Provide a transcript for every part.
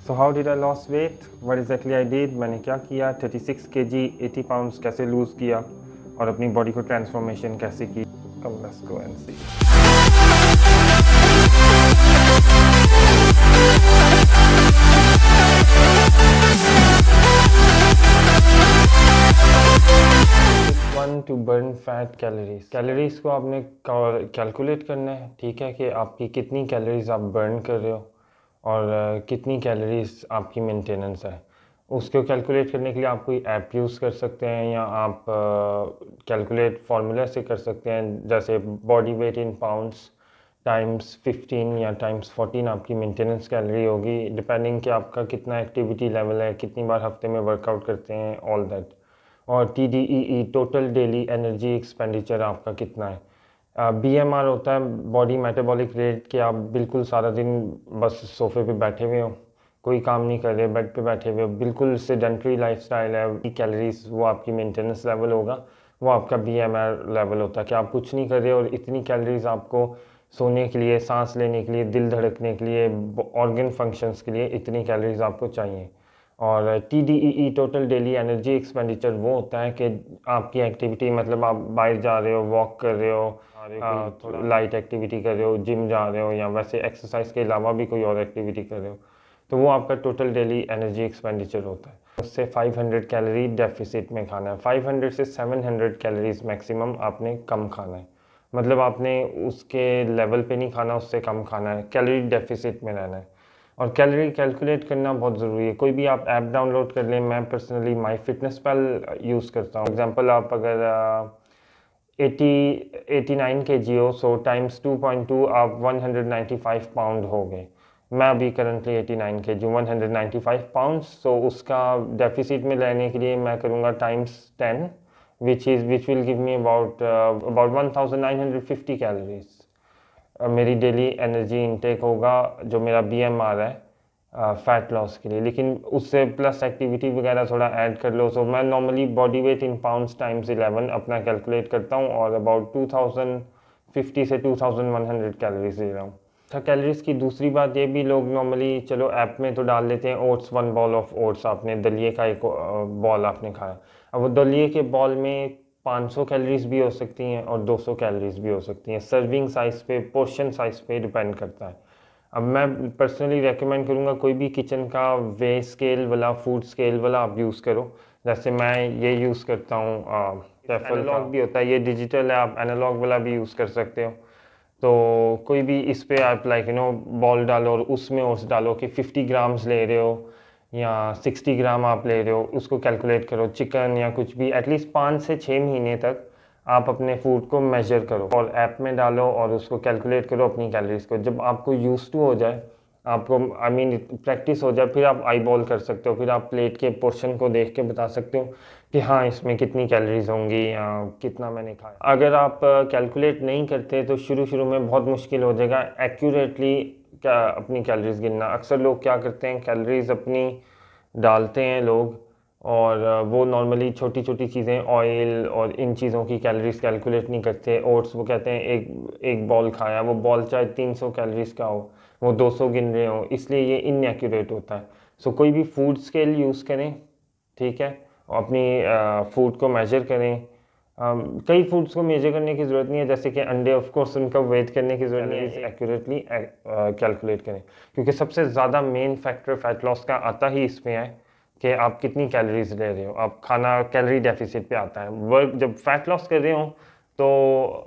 So how did I loss weight, what exactly I did, मैंने क्या किया, 36 kg 80 pounds कैसे लूज़ किया और अपनी बॉडी को ट्रांसफॉर्मेशन कैसे की। Come let's go and see. One to burn fat calories. Calories को आपने कैलकुलेट करना है, ठीक है, कि आपकी कितनी कैलोरीज आप बर्न कर रहे हो और कितनी कैलोरीज आपकी मेंटेनेंस है। उसको कैलकुलेट करने के लिए आप कोई ऐप यूज़ कर सकते हैं या आप कैलकुलेट फार्मूला से कर सकते हैं, जैसे बॉडी वेट इन पाउंड्स टाइम्स 15 या टाइम्स 14 आपकी मेंटेनेंस कैलोरी होगी, डिपेंडिंग कि आपका कितना एक्टिविटी लेवल है, कितनी बार हफ्ते में वर्कआउट करते हैं, ऑल दैट। और TDEE total daily energy expenditure आपका कितना है। BMR होता है बॉडी मेटाबॉलिक रेट, कि आप बिल्कुल सारा दिन बस सोफे पे बैठे हुए हो, कोई काम नहीं कर रहे, बेड पे बैठे हुए हो, बिल्कुल सेडेंटरी लाइफस्टाइल है। कैलोरीज वो आपकी मेंटेनेंस लेवल होगा, वो आपका BMR लेवल होता है कि आप कुछ नहीं कर रहे और इतनी कैलोरीज आपको सोने के लिए, सांस लेने के लिए, दिल धड़कने के लिए, ऑर्गन फंक्शंस के लिए इतनी कैलोरीज आपको चाहिए। और TDEE total daily energy expenditure वो होता है कि आपकी एक्टिविटी, मतलब आप बाहर जा रहे हो, वॉक कर रहे हो, थोड़ा लाइट एक्टिविटी कर रहे हो, जिम जा रहे हो या वैसे एक्सरसाइज के अलावा भी कोई और एक्टिविटी कर रहे हो, तो वो आपका टोटल डेली एनर्जी एक्सपेंडिचर होता है। उससे 500 कैलोरी डेफिसिट में खाना है। 500 से 700 कैलोरीज मैक्सिमम आपने कम खाना है, मतलब आपने उसके लेवल पे नहीं खाना, उससे कम खाना है, कैलोरी डेफिसिट में रहना है। और कैलोरी कैलकुलेट करना बहुत ज़रूरी है। कोई भी आप ऐप डाउनलोड कर लें, मैं personally My Fitness Pal use करता हूँ। एग्जांपल, आप अगर 89 kg हो, सो टाइम्स 2.2 आप 195 पाउंड हो गए। मैं अभी करंटली 89 kg 195 पाउंड्स, सो उसका डेफिसिट में रहने के लिए मैं करूँगा times 10, which will give me about 1950 calories. मेरी डेली एनर्जी इंटेक होगा, जो मेरा BMR है फ़ैट लॉस के लिए। लेकिन उससे प्लस एक्टिविटी वगैरह थोड़ा ऐड कर लो। सो मैं नॉर्मली बॉडी वेट इन पाउंड्स टाइम्स 11 अपना कैलकुलेट करता हूँ और अबाउट 2050 से 2100 कैलोरीज ले रहा हूँ। अच्छा, कैलोरीज की दूसरी बात ये भी, लोग नॉर्मली चलो ऐप में तो डाल लेते हैं ओट्स, 1 बॉल ऑफ ओट्स, आपने दलिए का एक बॉल आपने खाया। अब वो दलिए के बॉल में 500 कैलोरीज भी हो सकती हैं और 200 कैलोरीज भी हो सकती हैं। सर्विंग साइज़ पे, पोर्शन साइज़ पे डिपेंड करता है। अब मैं पर्सनली रेकमेंड करूँगा कोई भी किचन का वे स्केल वाला, फूड स्केल वाला आप यूज़ करो। जैसे मैं ये यूज़ करता हूँ, एनालॉग भी होता है, ये डिजिटल है, आप एनालॉग वाला भी यूज़ कर सकते हो। तो कोई भी इस पे आप बॉल डालो और उसमें ओट्स डालो कि 50 ग्राम्स ले रहे हो या 60 ग्राम आप ले रहे हो, उसको कैलकुलेट करो। चिकन या कुछ भी एटलीस्ट 5 से 6 महीने तक आप अपने फूड को मेजर करो और ऐप में डालो और उसको कैलकुलेट करो अपनी कैलोरीज को। जब आपको यूज टू हो जाए, आपको प्रैक्टिस हो जाए, फिर आप आई बॉल कर सकते हो, फिर आप प्लेट के पोर्शन को देख के बता सकते हो कि हाँ, इसमें कितनी कैलोरीज होंगी या कितना मैंने खाया। अगर आप कैलकुलेट नहीं करते तो शुरू शुरू में बहुत मुश्किल हो जाएगा एक्यूरेटली क्या अपनी कैलोरीज गिनना। अक्सर लोग क्या करते हैं, कैलोरीज अपनी डालते हैं लोग और वो नॉर्मली छोटी छोटी चीज़ें, ऑयल और इन चीज़ों की कैलोरीज कैलकुलेट नहीं करते। ओट्स वो कहते हैं एक बॉल खाया, वो बॉल चाहे 300 कैलोरीज का हो, वो 200 गिन रहे हो, इसलिए ये इनएक्यूरेट होता है। सो कोई भी फूड स्केल यूज़ करें, ठीक है, और अपनी फूड को मेजर करें। कई फूड्स को मेजर करने की ज़रूरत नहीं है, जैसे कि अंडे, ऑफ कोर्स उनका वेट करने की ज़रूरत नहीं है, एक्यूरेटली कैलकुलेट करें, क्योंकि सबसे ज़्यादा मेन फैक्टर फैट लॉस का आता ही इसमें है कि आप कितनी कैलोरीज ले रहे हो। आप खाना कैलोरी डेफिसिट पे आता है। वर्क जब फैट लॉस कर रहे हो तो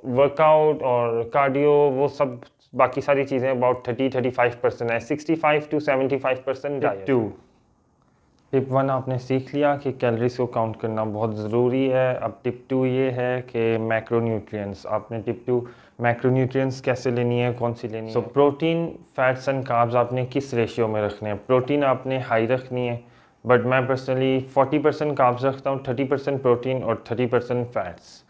वर्कआउट और कार्डियो वो सब बाकी सारी चीज़ें अबाउट 30-35% है, 65 to 75% डाइट। टिप 1 आपने सीख लिया कि कैलोरीज को काउंट करना बहुत ज़रूरी है। अब टिप 2 ये है कि मैक्रोन्यूट्रिएंट्स। आपने टिप 2 मैक्रोन्यूट्रिएंट्स कैसे लेनी है, कौन सी लेनी है। प्रोटीन, फैट्स एंड कार्ब्स आपने किस रेशियो में रखने हैं। प्रोटीन आपने हाई रखनी है, बट मैं पर्सनली 40% कार्ब्स रखता हूँ, 30% प्रोटीन और 30% फैट्स।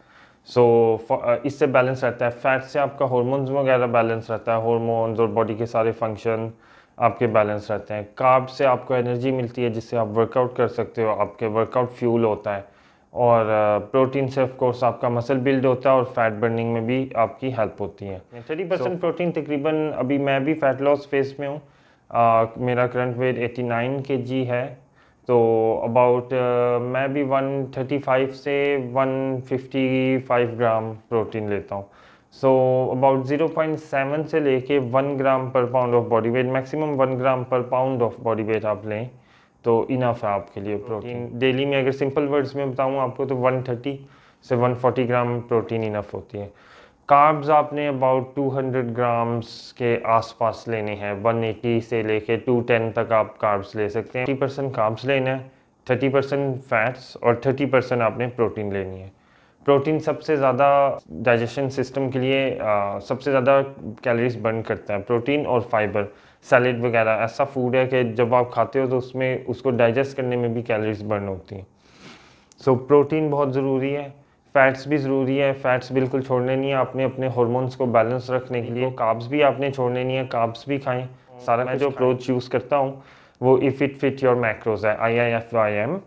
इससे बैलेंस रहता है। फैट से आपका हार्मोन्स वगैरह बैलेंस रहता है, हार्मोन्स और बॉडी के सारे फंक्शन आपके बैलेंस रहते हैं। कार्ब से आपको एनर्जी मिलती है जिससे आप वर्कआउट कर सकते हो, आपके वर्कआउट फ्यूल होता है। और प्रोटीन से ऑफ कोर्स आपका मसल बिल्ड होता है और फैट बर्निंग में भी आपकी हेल्प होती है। 30% प्रोटीन तकरीबन, अभी मैं भी फैट लॉस फेज में हूँ, मेरा करंट वेट 89 kg है, तो अबाउट मैं भी 135 से 155 ग्राम प्रोटीन लेता हूँ। सो अबाउट 0.7 से लेके 1 ग्राम पर pound of body weight, maximum 1 ग्राम पर पाउंड ऑफ बॉडी वेट आप लें तो इनफ है आपके लिए प्रोटीन। डेली में अगर सिंपल वर्ड्स में बताऊँ आपको तो 130 से 140 ग्राम प्रोटीन इनफ होती है। कार्ब्स आपने अबाउट 200 ग्राम्स के आसपास लेने हैं, 180 से लेके 210 तक आप कार्ब्स ले सकते हैं। 30% कार्ब्स लेना है, 30% फैट्स और 30% आपने प्रोटीन लेनी है। प्रोटीन सबसे ज़्यादा डाइजेशन सिस्टम के लिए सबसे ज़्यादा कैलोरीज बर्न करता है। प्रोटीन और फाइबर, सैलेड वगैरह ऐसा फूड है कि जब आप खाते हो तो उसमें उसको डाइजेस्ट करने में भी कैलोरीज बर्न होती हैं। सो प्रोटीन बहुत ज़रूरी है, फैट्स भी ज़रूरी है। फैट्स बिल्कुल छोड़ने नहीं है आपने, अपने हार्मोन्स को बैलेंस रखने के लिए। कार्ब्स भी आपने छोड़ने नहीं है, कार्ब्स भी खाएं सारा। मैं जो अप्रोच यूज़ करता हूँ वो if it fit your macros है, IIFYM,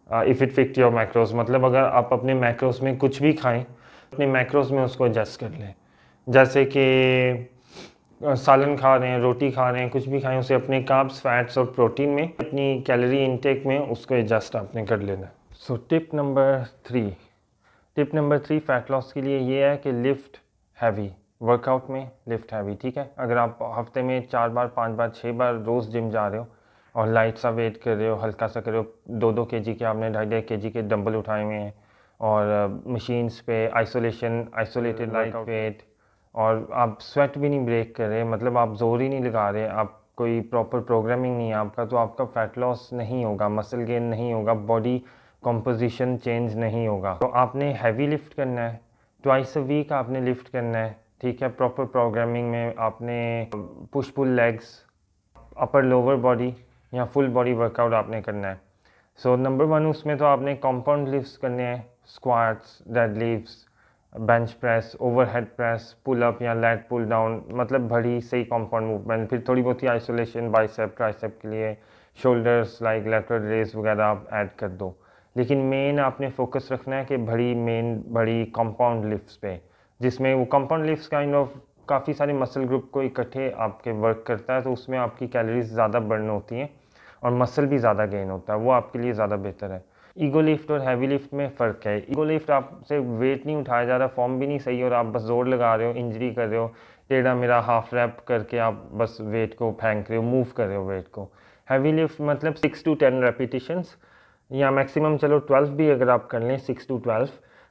if it fit your macros, मतलब अगर आप अपने मैक्रोज में कुछ भी खाएं, अपने मैक्रोज में उसको एडजस्ट कर लें। जैसे कि सालन खा रहे हैं, रोटी खा रहे हैं, कुछ भी खाएं, उसे अपने कार्ब्स, फैट्स और प्रोटीन में अपनी कैलोरी इनटेक में उसको एडजस्ट आपने कर लेना। So tip number 3 fat loss के लिए ये है कि लिफ्ट हैवी, वर्कआउट में लिफ्ट हैवी। ठीक है, अगर आप हफ्ते में 4 बार 5 बार 6 बार रोज़ जिम जा रहे हो और लाइट सा वेट कर रहे हो, हल्का सा कर रहे हो, 2-2 kg के आपने 2.5 kg के डंबल उठाए हुए हैं और मशीन्स पे आइसोलेटेड लाइट वेट, और आप स्वेट भी नहीं ब्रेक कर रहे, मतलब आप जोर ही नहीं लगा रहे, आप कोई प्रॉपर प्रोग्रामिंग नहीं है आपका, तो आपका फैट लॉस नहीं होगा, मसल गेन नहीं होगा, बॉडी कॉम्पोजिशन चेंज नहीं होगा। तो आपने हैवी लिफ्ट करना है, ट्वाइस अ वीक आपने लिफ्ट करना है। ठीक है, प्रॉपर प्रोग्रामिंग में आपने push pull legs, upper lower body या फुल बॉडी वर्कआउट आपने करना है। सो नंबर 1 उसमें तो आपने कंपाउंड लिफ्ट्स करने हैं, squats, deadlifts, bench press, overhead press, pull up या लेग पुल डाउन, मतलब बड़ी सही कंपाउंड मूवमेंट। फिर थोड़ी बहुत ही आइसोलेशन बाइसेप ट्राइसेप के लिए शोल्डर्स लाइक लेटरल रेज वगैरह आप ऐड कर दो। लेकिन मेन आपने फोकस रखना है कि बड़ी कंपाउंड लिफ्ट्स पे, जिसमें वो कंपाउंड लिफ्ट्स काइंड ऑफ काफ़ी सारे मसल ग्रुप को इकट्ठे आपके वर्क करता है, तो उसमें आपकी कैलोरीज ज़्यादा बर्न होती हैं और मसल भी ज़्यादा गेन होता है, वो आपके लिए ज़्यादा बेहतर है। ईगो लिफ्ट और हैवी लिफ्ट में फ़र्क है। ईगो लिफ्ट आपसे वेट नहीं उठाया जा रहा, फॉर्म भी नहीं सही और आप बस जोर लगा रहे हो, इंजरी कर रहे हो, टेढ़ा मेरा हाफ रैप करके आप बस वेट को फेंक रहे हो, मूव कर रहे हो वेट को। हैवी लिफ्ट मतलब 6 to 10 रेपिटेशंस या मैक्सिमम चलो 12 भी अगर आप कर लें, 6 to 12।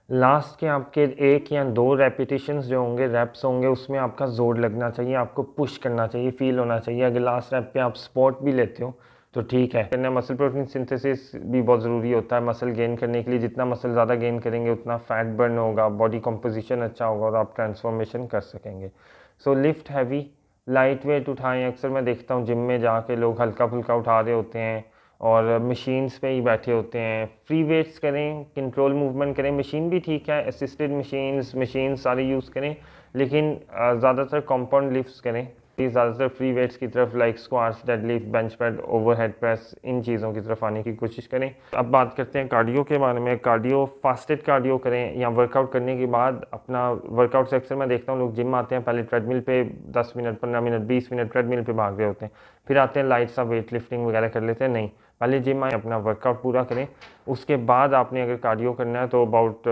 लास्ट के आपके 1 या 2 रेपिटेशंस जो होंगे, रेप्स होंगे, उसमें आपका जोर लगना चाहिए, आपको पुश करना चाहिए, फील होना चाहिए। अगर लास्ट रैप पे आप स्पॉट भी लेते हो तो ठीक है। करना मसल प्रोटीन सिंथेसिस भी बहुत ज़रूरी होता है मसल गेन करने के लिए। जितना मसल ज़्यादा गेन करेंगे उतना फैट बर्न होगा, बॉडी कंपोजिशन अच्छा होगा और आप ट्रांसफॉर्मेशन कर सकेंगे। सो लिफ्ट हैवी, लाइट वेट उठाएं। अक्सर मैं देखता हूँ जिम में जाके लोग हल्का फुल्का उठा रहे होते हैं और मशीन्स पे ही बैठे होते हैं। फ्री वेट्स करें, कंट्रोल मूवमेंट करें, मशीन भी ठीक है, असिस्टेड मशीन सारे यूज़ करें, लेकिन ज़्यादातर कंपाउंड लिफ्ट्स करें। ज़्यादातर फ्री वेट्स की तरफ like squats, deadlift, bench press, overhead press, इन चीज़ों की तरफ आने की कोशिश करें। अब बात करते हैं कार्डियो के बारे में। कार्डियो, फास्टेड कार्डियो करें या वर्कआउट करने के बाद अपना वर्कआउट से अक्सर मैं देखता हूँ लोग जिम आते हैं, पहले ट्रेडमिल पे 10 मिनट 15 मिनट 20 मिनट ट्रेडमिल पे भाग रहे होते हैं, फिर आते हैं लाइट सा वेट लिफ्टिंग वगैरह कर लेते हैं। नहीं, पहले जिम आए, अपना वर्कआउट पूरा करें, उसके बाद आपने अगर कार्डियो करना है तो about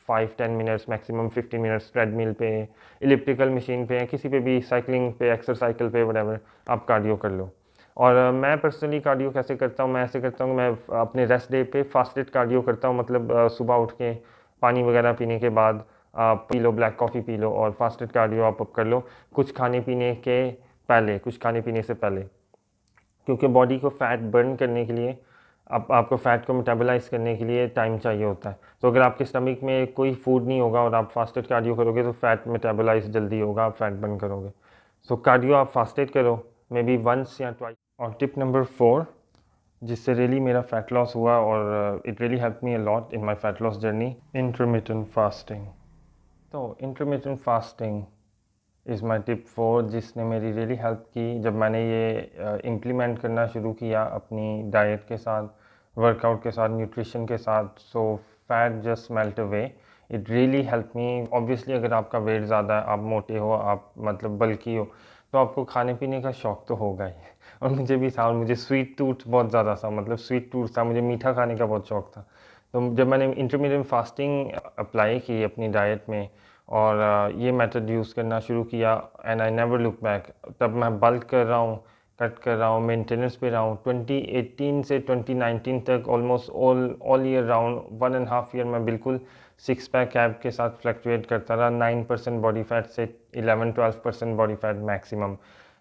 5-10 minutes maximum 15 minutes treadmill पे, इलिप्टिकल मशीन पे, किसी पे भी, साइकिलिंग पे, एक्सरसाइकिल पे, व्हाटएवर, आप कार्डियो कर लो। और मैं पर्सनली कार्डियो कैसे करता हूँ, मैं ऐसे करता हूँ, मैं अपने रेस्ट डे पे फास्टेड कार्डियो करता हूँ। मतलब सुबह उठ के पानी वगैरह पीने के बाद आप P low, black coffee P low और फास्टेड कार्डियो आप कर लो कुछ खाने पीने से पहले, क्योंकि बॉडी को फ़ैट बर्न करने के लिए, आपको फ़ैट को मेटाबोलाइज करने के लिए टाइम चाहिए होता है। तो अगर आपके स्टमक में कोई फूड नहीं होगा और आप फास्टेड कार्डियो करोगे तो फ़ैट मेटाबोलाइज जल्दी होगा, आप फ़ैट बर्न करोगे। सो कार्डियो आप फास्टेड करो, मे बी वंस या ट्वाइस। और टिप नंबर 4, जिससे रियली मेरा फ़ैट लॉस हुआ और it really help me a lot in my fat loss journey, intermittent fasting. तो intermittent fasting is my tip 4, जिसने मेरी रियली हेल्प की जब मैंने ये इम्प्लीमेंट करना शुरू किया अपनी डाइट के साथ, वर्कआउट के साथ, न्यूट्रिशन के साथ। So fat just melt away, it really help me. Obviously अगर आपका वेट ज़्यादा है, आप मोटे हो, आप मतलब बल्की हो, तो आपको खाने पीने का शौक़ तो होगा ही। और मुझे भी था, और मुझे स्वीट टूथ बहुत ज़्यादा था, मतलब स्वीट टूथ था, मुझे मीठा खाने का बहुत शौक़ था। तो जब मैंने इंटरमिटेंट फास्टिंग अप्लाई की अपनी डाइट में और ये मेथड यूज़ करना शुरू किया, and I never look back, तब मैं बल्क कर रहा हूँ, कट कर रहा हूँ, मेंटेनेंस पे रहा हूँ। 2018 से 2019 तक almost all year round 1.5 year मैं बिल्कुल सिक्स पैक ऐब के साथ फ्लक्चुएट करता रहा। 9% बॉडी फैट से 11-12% बॉडी फैट मैक्सिमम,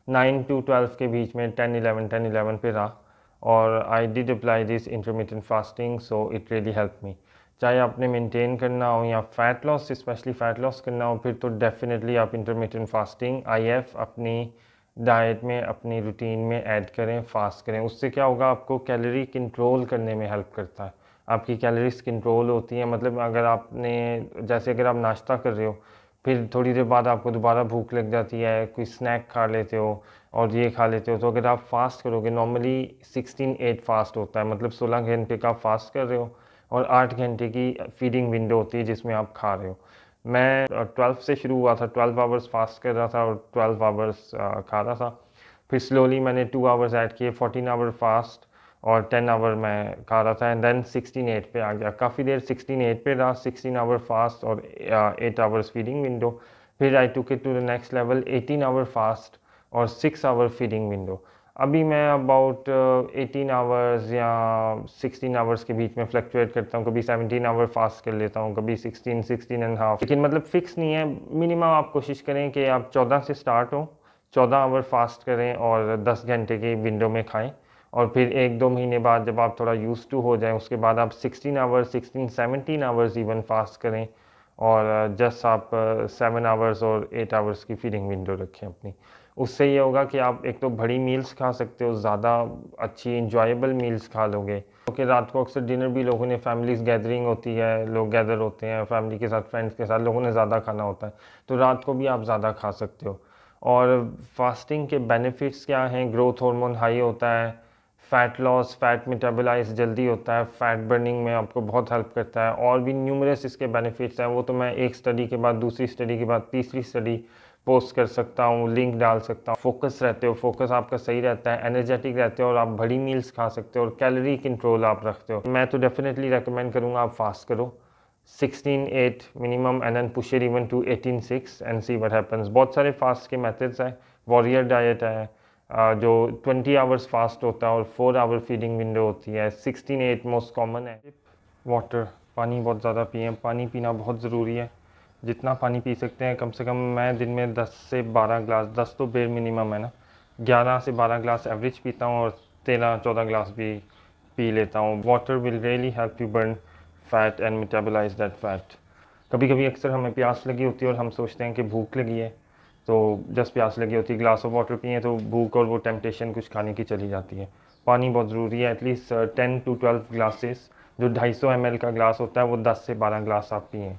9 to 12 के बीच में 10-11 पे रहा। और I did apply this intermittent fasting, so it really help मी। चाहे आपने मेंटेन करना हो या fat loss, specially fat loss करना हो, फिर तो डेफिनेटली आप इंटरमिटेंट फास्टिंग IF अपनी डाइट में, अपनी रूटीन में ऐड करें, फास्ट करें। उससे क्या होगा, आपको कैलोरी कंट्रोल करने में हेल्प करता है। आपकी कैलोरीज कंट्रोल होती हैं, मतलब अगर आपने, जैसे अगर आप नाश्ता कर रहे हो, फिर थोड़ी देर बाद आपको दोबारा भूख लग जाती है, कोई स्नैक खा लेते हो और ये खा लेते हो, तो अगर आप फास्ट करोगे, नॉर्मली 16-8 फास्ट होता है, मतलब 16 घंटे का फास्ट कर रहे हो और 8 घंटे की फीडिंग विंडो होती है जिसमें आप खा रहे हो। मैं 12 से शुरू हुआ था, 12 आवर्स फास्ट कर रहा था और 12 आवर्स खा रहा था। फिर स्लोली मैंने 2 आवर्स ऐड किए, 14 आवर फास्ट और 10 आवर मैं खा रहा था, एंड देन 16-8 पे आ गया। काफ़ी देर 16-8 पे रहा, 16 आवर फास्ट और 8 आवर्स फीडिंग विंडो। फिर I took it to the next level, 18 hour fast और 6 आवर फीडिंग विंडो। अभी मैं अबाउट 18 आवर्स या 16 आवर्स के बीच में फ्लक्चुएट करता हूँ। कभी 17 आवर फास्ट कर लेता हूँ, कभी 16 एंड हाफ, लेकिन मतलब फिक्स नहीं है। मिनिमम आप कोशिश करें कि आप 14 से स्टार्ट हो, 14 आवर फास्ट करें और 10 घंटे की विंडो में खाएं। और फिर 1-2 महीने बाद जब आप थोड़ा यूज़ टू हो जाएं, उसके बाद आप 16 आवर्स, 16-17 आवर्स इवन फास्ट करें और जस्ट आप 7 आवर्स और 8 आवर्स की फीडिंग विंडो रखें अपनी। उससे ये होगा कि आप एक तो बड़ी मील्स खा सकते हो, ज़्यादा अच्छी इंजॉयबल मील्स खा लोगे, क्योंकि रात को अक्सर डिनर भी लोगों ने, फैमिलीज गैदरिंग होती है, लोग गैदर होते हैं फैमिली के साथ, फ्रेंड्स के साथ, लोगों ने ज़्यादा खाना होता है, तो रात को भी आप ज़्यादा खा सकते हो। और फास्टिंग के बेनिफिट्स क्या हैं, ग्रोथ हार्मोन हाई होता है, फ़ैट लॉस, फ़ैट मेटाबोलाइज जल्दी होता है, फ़ैट बर्निंग में आपको बहुत हेल्प करता है, और भी न्यूमरस इसके बेनिफिट्स हैं। वो तो मैं एक स्टडी के बाद, दूसरी स्टडी के बाद, तीसरी स्टडी पोस्ट कर सकता हूँ, लिंक डाल सकता हूँ। फोकस रहते हो, फोकस आपका सही रहता है, एनर्जेटिक रहते हो और आप बड़ी मील्स खा सकते हो और कैलोरी कंट्रोल आप रखते हो। मैं तो डेफिनेटली रेकमेंड करूँगा आप फास्ट करो 16-8 minimum and then push it even to 18-6 and see what happens. बहुत सारे फास्ट के मेथड्स हैं, वॉरियर डाइट है जो 20 आवर्स फास्ट होता है और 4 आवर फीडिंग विंडो होती है। 16-8 मोस्ट कॉमन है। वाटर, पानी बहुत ज़्यादा पिएं, पानी पीना बहुत ज़रूरी है। जितना पानी पी सकते हैं, कम से कम मैं दिन में 10 से 12 ग्लास, 10 तो बेर मिनिमम है ना, 11 से 12 ग्लास एवरेज पीता हूँ और 13-14 ग्लास भी पी लेता हूँ। Water will really help you burn fat and metabolise that fat. कभी कभी अक्सर हमें प्यास लगी होती है और हम सोचते हैं कि भूख लगी है, तो जस्ट प्यास लगी होती है, ग्लास ऑफ वाटर पिए तो भूख और वो टेम्पटेशन कुछ खाने की चली जाती है। पानी बहुत ज़रूरी है, एटलीस्ट 10 to 12 ग्लासेस, जो 250 ml का ग्लास होता है वो 10 से 12 ग्लास आप पिएँ।